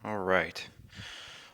All right.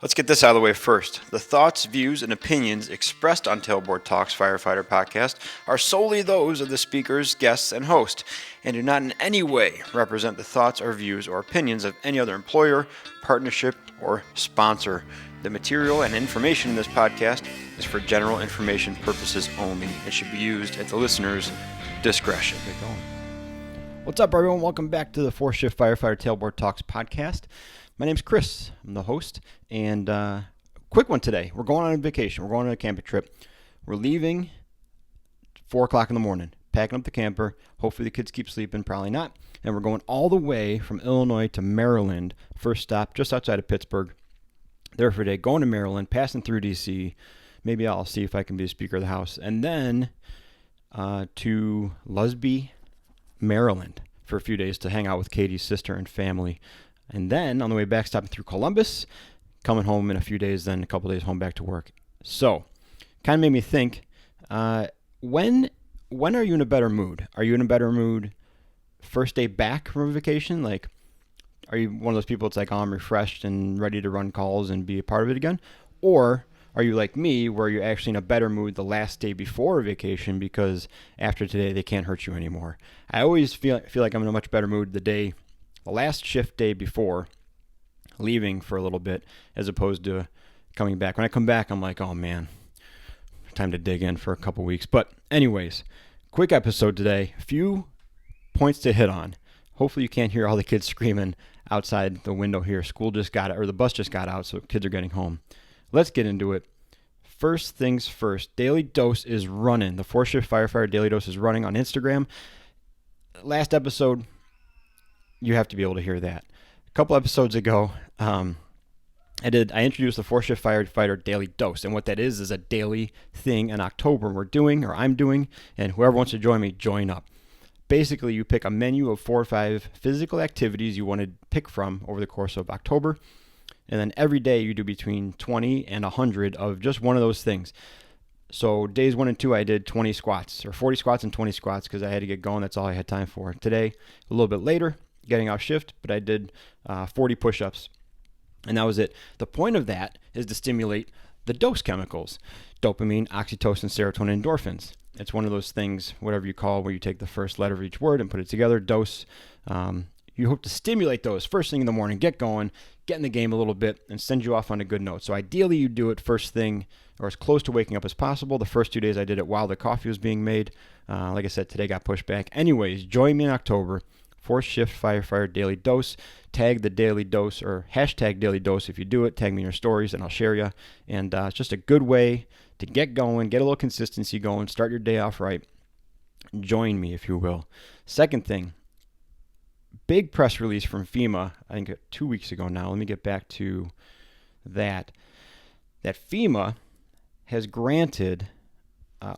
Let's get this out of the way first. The thoughts, views, and opinions expressed on Tailboard Talks Firefighter podcast are solely those of the speakers, guests, and host, and do not in any way represent the thoughts or views or opinions of any other employer, partnership, or sponsor. The material and information in this podcast is for general information purposes only and should be used at the listener's discretion. What's up, everyone? Welcome back to the 4th Firefighter Tailboard Talks podcast. My name's Chris. I'm the host. And quick one today. We're going on a vacation. We're going on a camping trip. We're leaving 4 o'clock in the morning, packing up the camper. Hopefully the kids keep sleeping. Probably not. And we're going all the way from Illinois to Maryland. First stop just outside of Pittsburgh. There for a day. Going to Maryland, passing through D.C. Maybe I'll see if I can be a Speaker of the House. And then to Lusby, Maryland for a few days to hang out with Katie's sister and family. And then on the way back, stopping through Columbus, coming home in a few days, then a couple days home back to work. So kind of made me think, when are you in a better mood? Are you in a better mood first day back from a vacation? Like, are you one of those people that's like, oh, I'm refreshed and ready to run calls and be a part of it again? Or are you like me, where you're actually in a better mood the last day before a vacation because after today they can't hurt you anymore? I always feel like I'm in a much better mood the last shift day before leaving for a little bit as opposed to coming back. When I come back, I'm like, oh man, time to dig in for a couple weeks. But anyways, quick episode today. A few points to hit on. Hopefully you can't hear all the kids screaming outside the window here. The bus just got out, so kids are getting home. Let's get into it. First things first, Daily Dose is running. The 4th Shift Firefighter Daily Dose is running on Instagram. Last episode, you have to be able to hear that. A couple episodes ago, I introduced the 4th Shift Firefighter Daily Dose, and what that is a daily thing in October I'm doing, and whoever wants to join me, join up. Basically, you pick a menu of 4 or 5 physical activities you want to pick from over the course of October, and then every day you do between 20 and 100 of just one of those things. So days 1 and 2, I did 20 squats, or 40 squats and 20 squats because I had to get going. That's all I had time for. Today, a little bit later, getting off shift, but I did 40 push-ups, and that was it. The point of that is to stimulate the dose chemicals, dopamine, oxytocin, serotonin, endorphins. It's one of those things, whatever you call, where you take the first letter of each word and put it together, dose. You hope to stimulate those first thing in the morning, get going, get in the game a little bit, and send you off on a good note. So ideally you do it first thing or as close to waking up as possible. The first 2 days I did it while the coffee was being made. Like I said, today got pushed back. Anyways, join me in October. 4th Shift Firefighter Daily Dose. Tag the Daily Dose or hashtag Daily Dose if you do it. Tag me in your stories and I'll share you. And it's just a good way to get going, get a little consistency going, start your day off right. Join me, if you will. Second thing, big press release from FEMA, I think 2 weeks ago now. Let me get back to that. That FEMA has granted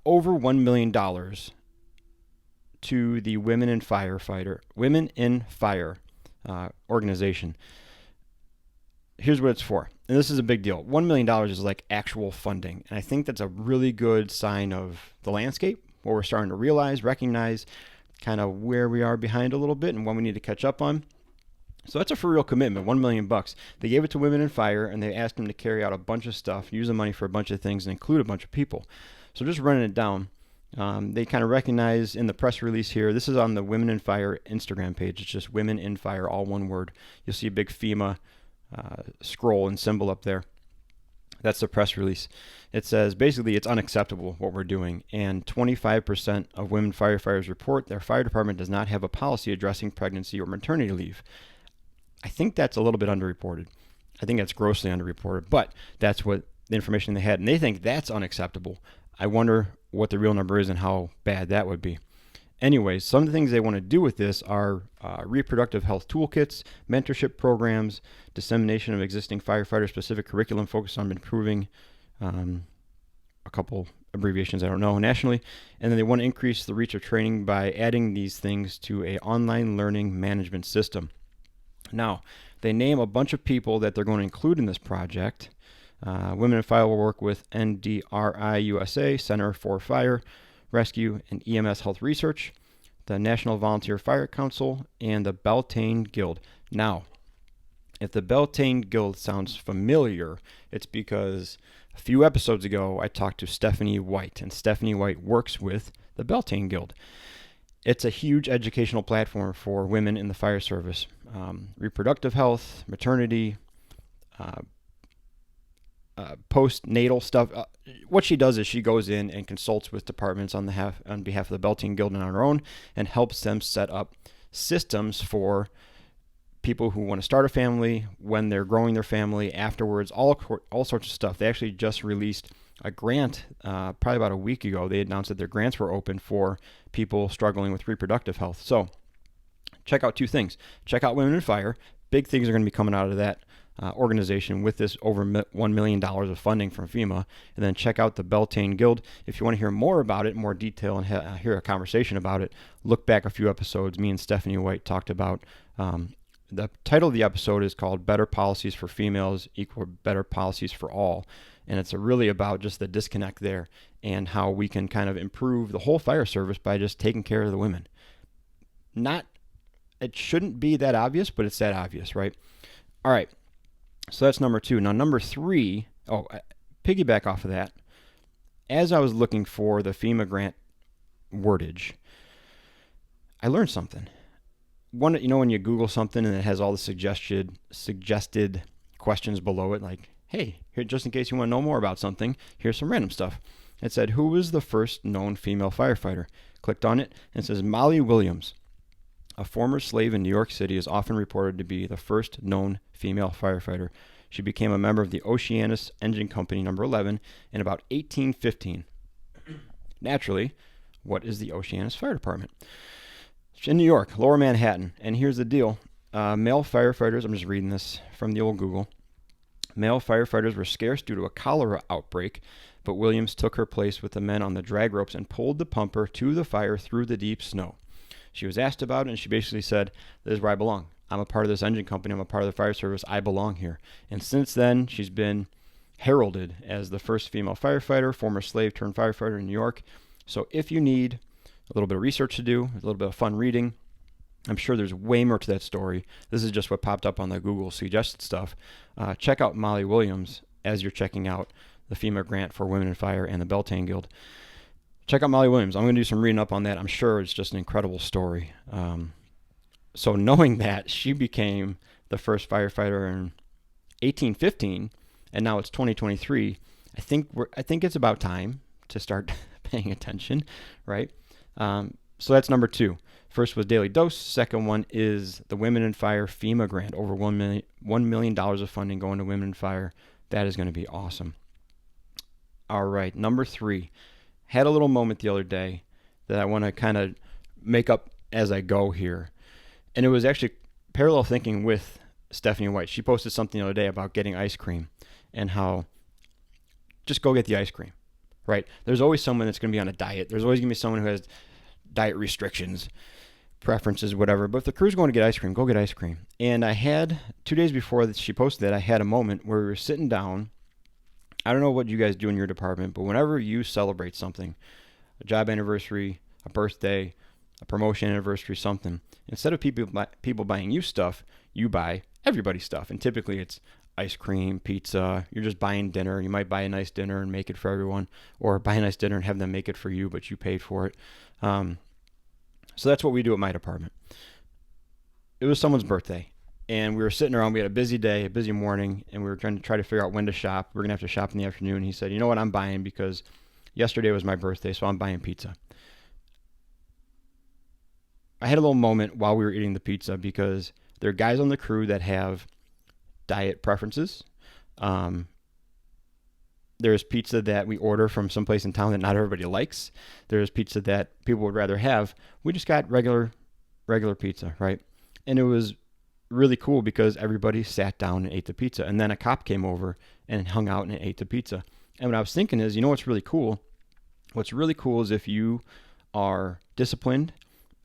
over $1 million to the Women in Fire organization. Here's what it's for. And this is a big deal. $1 million is like actual funding. And I think that's a really good sign of the landscape, where we're starting to recognize kind of where we are behind a little bit and what we need to catch up on. So that's a for real commitment, $1 million. They gave it to Women in Fire, and they asked them to carry out a bunch of stuff, use the money for a bunch of things, and include a bunch of people. So just running it down, they kind of recognize in the press release here, this is on the Women in Fire Instagram page. It's just Women in Fire, all one word. You'll see a big FEMA scroll and symbol up there. That's the press release. It says basically it's unacceptable what we're doing, and 25% of women firefighters report their fire department does not have a policy addressing pregnancy or maternity leave. I think that's a little bit underreported. I think that's grossly underreported, but that's what the information they had, and they think that's unacceptable. I wonder what the real number is and how bad that would be. Anyways, some of the things they want to do with this are reproductive health toolkits, mentorship programs, dissemination of existing firefighter-specific curriculum focused on improving a couple abbreviations I don't know nationally, and then they want to increase the reach of training by adding these things to an online learning management system. Now, they name a bunch of people that they're going to include in this project. Women in Fire will work with NDRI USA, Center for Fire Rescue and EMS Health Research, the National Volunteer Fire Council, and the Beltane Guild. Now, If the Beltane Guild sounds familiar, it's because a few episodes ago I talked to Stephanie White, and Stephanie White works with the Beltane Guild. It's a huge educational platform for women in the fire service. Reproductive health, maternity, uh, postnatal stuff. What she does is she goes in and consults with departments on behalf of the Beltane Guild and on her own, and helps them set up systems for people who want to start a family, when they're growing their family, afterwards, all sorts of stuff. They actually just released a grant probably about a week ago. They announced that their grants were open for people struggling with reproductive health. So check out two things. Check out Women in Fire. Big things are going to be coming out of that organization with this over $1 million of funding from FEMA. And then check out the Beltane Guild. If you want to hear more about it in more detail and hear a conversation about it, look back a few episodes. Me and Stephanie White talked about the title of the episode is called Better Policies for Females Equal Better Policies for All. And it's really about just the disconnect there and how we can kind of improve the whole fire service by just taking care of the women. It shouldn't be that obvious, but it's that obvious, right? All right. So that's number 2. Now, number 3, piggyback off of that. As I was looking for the FEMA grant wordage, I learned something. When you Google something and it has all the suggested questions below it, like, hey, here, just in case you want to know more about something, here's some random stuff. It said, who was the first known female firefighter? Clicked on it, and it says Molly Williams. A former slave in New York City is often reported to be the first known female firefighter. She became a member of the Oceanus Engine Company No. 11 in about 1815. Naturally, what is the Oceanus Fire Department? It's in New York, Lower Manhattan. And here's the deal. Male firefighters, I'm just reading this from the old Google. Male firefighters were scarce due to a cholera outbreak, but Williams took her place with the men on the drag ropes and pulled the pumper to the fire through the deep snow. She was asked about it, and she basically said, this is where I belong. I'm a part of this engine company. I'm a part of the fire service. I belong here. And since then, she's been heralded as the first female firefighter, former slave turned firefighter in New York. So if you need a little bit of research to do, a little bit of fun reading, I'm sure there's way more to that story. This is just what popped up on the Google suggested stuff. Check out Molly Williams as you're checking out the FEMA grant for Women in Fire and the Beltane Guild. Check out Molly Williams. I'm going to do some reading up on that. I'm sure it's just an incredible story. So knowing that she became the first firefighter in 1815, and now it's 2023, I think it's about time to start paying attention, right? So that's number 2. First was Daily Dose. Second one is the Women in Fire FEMA grant, over $1 million of funding going to Women in Fire. That is going to be awesome. All right, number 3. Had a little moment the other day that I want to kind of make up as I go here. And it was actually parallel thinking with Stephanie White. She posted something the other day about getting ice cream and how just go get the ice cream, right? There's always someone that's going to be on a diet. There's always going to be someone who has diet restrictions, preferences, whatever. But if the crew's going to get ice cream, go get ice cream. And I had, 2 days before that she posted that, I had a moment where we were sitting down. I don't know what you guys do in your department, but whenever you celebrate something, a job anniversary, a birthday, a promotion anniversary, something, instead of people buying you stuff, you buy everybody stuff. And typically it's ice cream, pizza. You're just buying dinner. You might buy a nice dinner and make it for everyone, or buy a nice dinner and have them make it for you, but you paid for it. So that's what we do at my department. It was someone's birthday, and we were sitting around. We had a busy day, a busy morning, and we were trying to figure out when to shop. We're going to have to shop in the afternoon. He said, you know what, I'm buying because yesterday was my birthday, so I'm buying pizza. I had a little moment while we were eating the pizza because there are guys on the crew that have diet preferences. There's pizza that we order from someplace in town that not everybody likes. There's pizza that people would rather have. We just got regular pizza, right? And it was really cool because everybody sat down and ate the pizza. And then a cop came over and hung out and ate the pizza. And what I was thinking is, you know what's really cool? What's really cool is if you are disciplined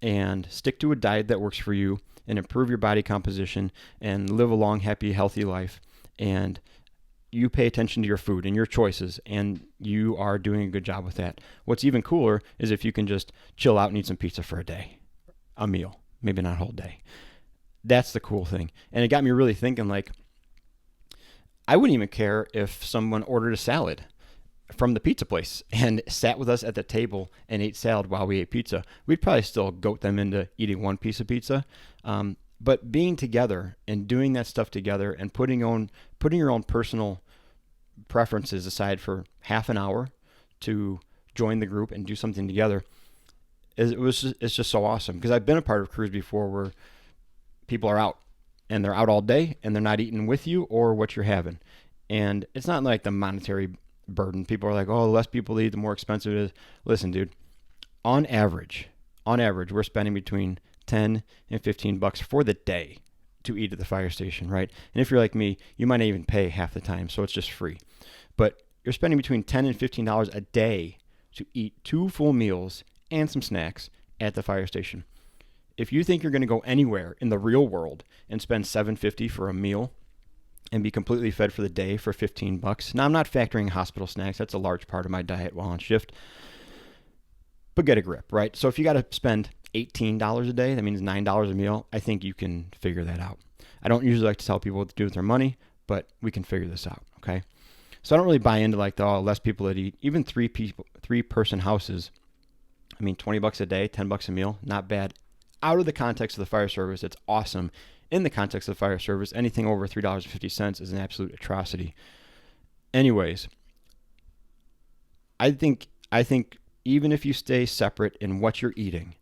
and stick to a diet that works for you and improve your body composition and live a long, happy, healthy life, and you pay attention to your food and your choices, and you are doing a good job with that. What's even cooler is if you can just chill out and eat some pizza for a day, a meal, maybe not a whole day. That's the cool thing. And it got me really thinking, like, I wouldn't even care if someone ordered a salad from the pizza place and sat with us at the table and ate salad while we ate pizza. We'd probably still goat them into eating one piece of pizza. But being together and doing that stuff together and putting your own personal preferences aside for half an hour to join the group and do something together, it's just so awesome. Because I've been a part of crews before where people are out and they're out all day and they're not eating with you or what you're having. And it's not like the monetary burden. People are like, oh, the less people eat, the more expensive it is. Listen, dude, on average, we're spending between 10 and 15 bucks for the day to eat at the fire station, right? And if you're like me, you might not even pay half the time, so it's just free. But you're spending between $10 and $15 a day to eat 2 full meals and some snacks at the fire station. If you think you're going to go anywhere in the real world and spend $7.50 for a meal and be completely fed for the day for 15 bucks. Now, I'm not factoring hospital snacks. That's a large part of my diet while on shift. But get a grip, right? So if you got to spend $18 a day, that means $9 a meal. I think you can figure that out. I don't usually like to tell people what to do with their money, but we can figure this out, okay? So I don't really buy into like less people that eat. Even 3-person houses, I mean, 20 bucks a day, 10 bucks a meal, not bad. Out of the context of the fire service, it's awesome. In the context of the fire service, anything over $3.50 is an absolute atrocity. Anyways, I think even if you stay separate in what you're eating,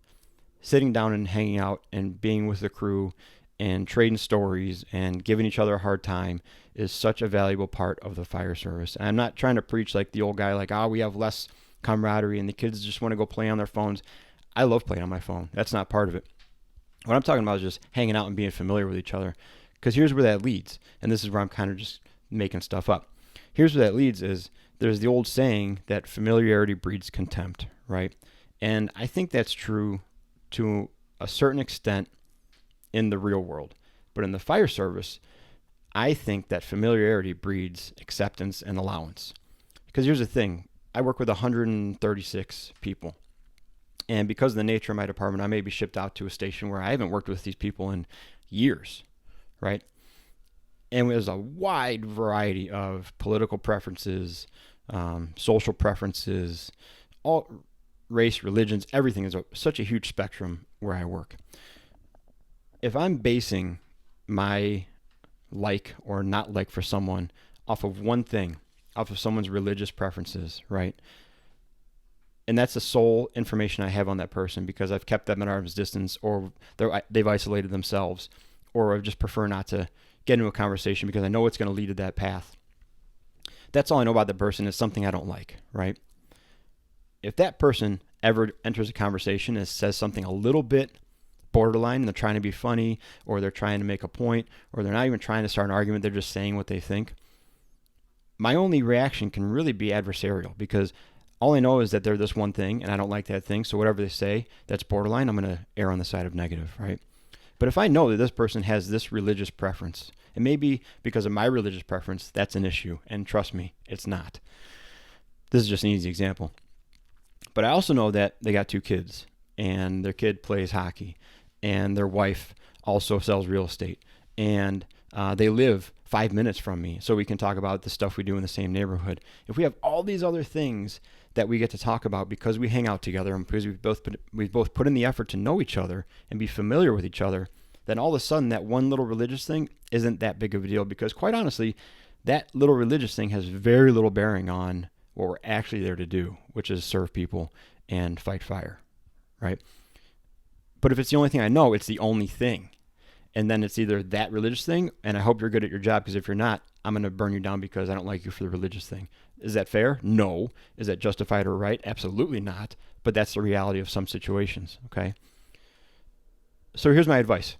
sitting down and hanging out and being with the crew and trading stories and giving each other a hard time is such a valuable part of the fire service. And I'm not trying to preach like the old guy, like, we have less camaraderie and the kids just want to go play on their phones. I love playing on my phone. That's not part of it. What I'm talking about is just hanging out and being familiar with each other. Because here's where that leads. And this is where I'm kind of just making stuff up. Here's where that leads is there's the old saying that familiarity breeds contempt, right? And I think that's true to a certain extent in the real world. But in the fire service, I think that familiarity breeds acceptance and allowance. Because here's the thing. I work with 136 people. And because of the nature of my department, I may be shipped out to a station where I haven't worked with these people in years, right? And there's a wide variety of political preferences, social preferences, all race, religions, everything is such a huge spectrum where I work. If I'm basing my like or not like for someone off of one thing, off of someone's religious preferences, right? And that's the sole information I have on that person because I've kept them at arm's distance or they've isolated themselves or I just prefer not to get into a conversation because I know it's going to lead to that path. That's all I know about the person is something I don't like, right? If that person ever enters a conversation and says something a little bit borderline and they're trying to be funny or they're trying to make a point or they're not even trying to start an argument, they're just saying what they think, my only reaction can really be adversarial because all I know is that they're this one thing and I don't like that thing. So whatever they say that's borderline, I'm going to err on the side of negative, right? But if I know that this person has this religious preference, and maybe because of my religious preference, that's an issue. And trust me, it's not. This is just an easy example. But I also know that they got 2 kids and their kid plays hockey and their wife also sells real estate and they live 5 minutes from me. So we can talk about the stuff we do in the same neighborhood. If we have all these other things that we get to talk about because we hang out together and because we've both put in the effort to know each other and be familiar with each other, then all of a sudden that one little religious thing isn't that big of a deal because quite honestly, that little religious thing has very little bearing on what we're actually there to do, which is serve people and fight fire, right? But if it's the only thing I know, it's the only thing. And then it's either that religious thing, and I hope you're good at your job because if you're not, I'm going to burn you down because I don't like you for the religious thing. Is that fair? No. Is that justified or right? Absolutely not. But that's the reality of some situations, okay? So here's my advice,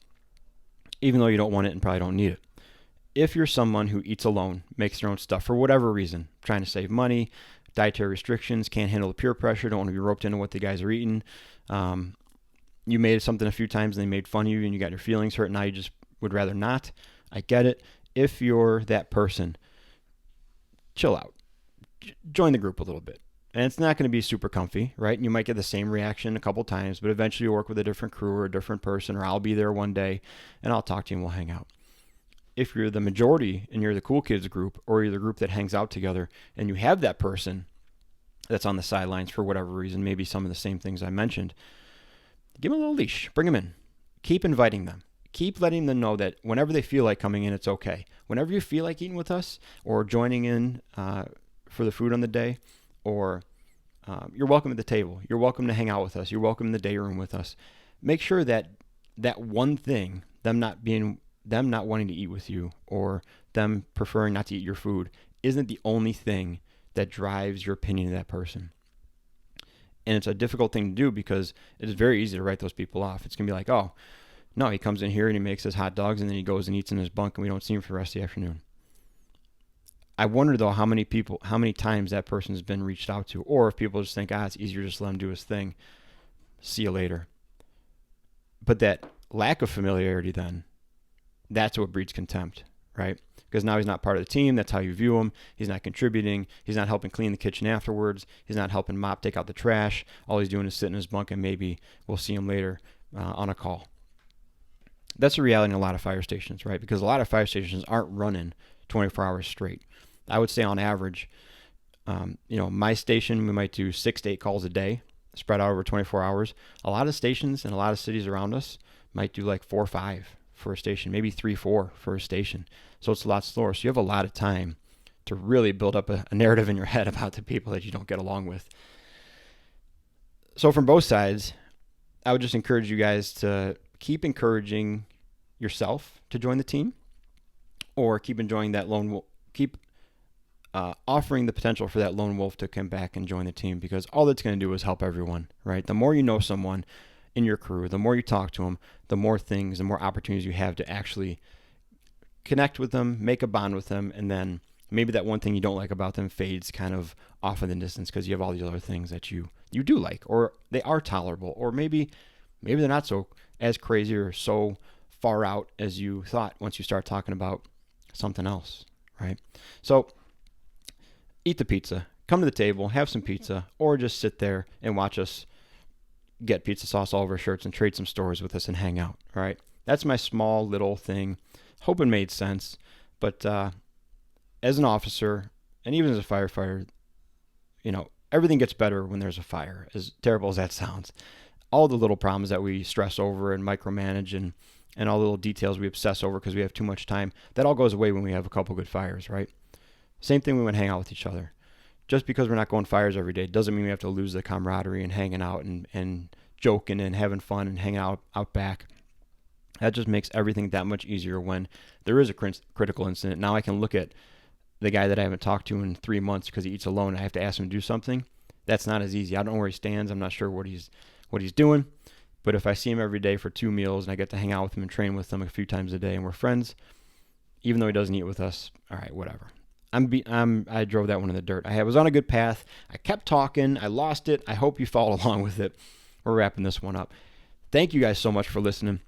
even though you don't want it and probably don't need it. If you're someone who eats alone, makes their own stuff for whatever reason, trying to save money, dietary restrictions, can't handle the peer pressure, don't want to be roped into what the guys are eating, you made something a few times and they made fun of you and you got your feelings hurt and now you just would rather not. I get it. If you're that person, chill out. Join the group a little bit And it's not going to be super comfy, right? And you might get the same reaction a couple times, but eventually you'll work with a different crew or a different person, or I'll be there one day and I'll talk to you and we'll hang out. If you're the majority and you're the cool kids group, or you're the group that hangs out together, and you have that person that's on the sidelines for whatever reason, maybe some of the same things I mentioned, give them a little leash, bring them in, keep inviting them. Keep letting them know that whenever they feel like coming in, it's okay. Whenever you feel like eating with us or joining in for the food on the day, or you're welcome at the table. You're welcome to hang out with us. You're welcome in the day room with us. Make sure that that one thing, them not wanting to eat with you, or them preferring not to eat your food, isn't the only thing that drives your opinion of that person. And it's a difficult thing to do because it is very easy to write those people off. It's going to be like, oh, no, he comes in here and he makes his hot dogs and then he goes and eats in his bunk and we don't see him for the rest of the afternoon. I wonder, though, how many times that person's been reached out to, or if people just think, it's easier just to let him do his thing. See you later. But that lack of familiarity, then, that's what breeds contempt, right? Because now he's not part of the team. That's how you view him. He's not contributing. He's not helping clean the kitchen afterwards. He's not helping mop, take out the trash. All he's doing is sitting in his bunk and maybe we'll see him later on a call. That's a reality in a lot of fire stations, right? Because a lot of fire stations aren't running 24 hours straight. I would say on average, my station, we might do 6 to 8 calls a day, spread out over 24 hours. A lot of stations and a lot of cities around us might do like 4 or 5 for a station, maybe 3, 4 for a station. So it's a lot slower. So you have a lot of time to really build up a narrative in your head about the people that you don't get along with. So from both sides, I would just encourage you guys to keep encouraging yourself to join the team, or keep enjoying that lone wolf, keep offering the potential for that lone wolf to come back and join the team, because all that's going to do is help everyone, right? The more you know someone in your crew, the more you talk to them, the more opportunities you have to actually connect with them, make a bond with them, and then maybe that one thing you don't like about them fades kind of off in the distance because you have all these other things that you do like, or they are tolerable, or maybe they're not so as crazy or so far out as you thought once you start talking about something else, right? So eat the pizza, come to the table, have some pizza, or just sit there and watch us get pizza sauce all over our shirts and trade some stories with us and hang out, right? That's my small little thing. Hope it made sense. But as an officer, and even as a firefighter, everything gets better when there's a fire, as terrible as that sounds. All the little problems that we stress over and micromanage and all the little details we obsess over because we have too much time, that all goes away when we have a couple good fires, right? Same thing when we hang out with each other. Just because we're not going fires every day doesn't mean we have to lose the camaraderie and hanging out and joking and having fun and hanging out back. That just makes everything that much easier when there is a critical incident. Now I can look at the guy that I haven't talked to in 3 months because he eats alone and I have to ask him to do something. That's not as easy. I don't know where he stands. I'm not sure what he's doing. But if I see him every day for 2 meals and I get to hang out with him and train with him a few times a day and we're friends, even though he doesn't eat with us, all right, whatever. I drove that one in the dirt. I was on a good path. I kept talking. I lost it. I hope you followed along with it. We're wrapping this one up. Thank you guys so much for listening.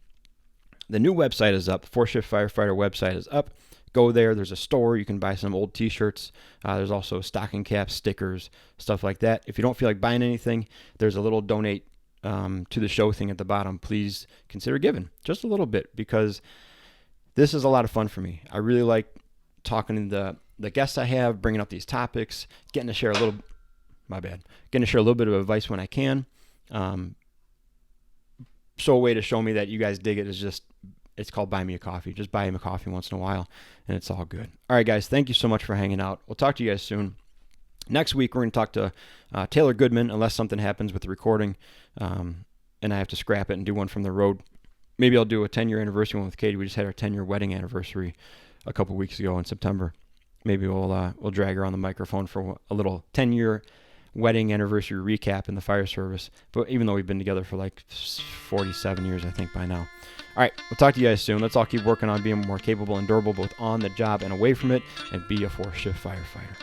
The new website is up. The 4-Shift Firefighter website is up. Go there. There's a store. You can buy some old t-shirts. There's also stocking caps, stickers, stuff like that. If you don't feel like buying anything, there's a little donate to the show thing at the bottom. Please consider giving just a little bit, because this is a lot of fun for me. I really like talking to the guests I have, bringing up these topics, getting to share a little bit of advice when I can. So a way to show me that you guys dig it is it's called Buy Me a Coffee. Just buy him a coffee once in a while, and it's all good. All right, guys, thank you so much for hanging out. We'll talk to you guys soon. Next week, we're going to talk to Taylor Goodman, unless something happens with the recording, and I have to scrap it and do one from the road. Maybe I'll do a 10-year anniversary one with Katie. We just had our 10-year wedding anniversary a couple weeks ago in September. Maybe we'll drag her on the microphone for a little 10-year wedding anniversary recap in the fire service. But even though we've been together for like 47 years, I think, by now. All right, we'll talk to you guys soon. Let's all keep working on being more capable and durable, both on the job and away from it, and be a 4-shift firefighter.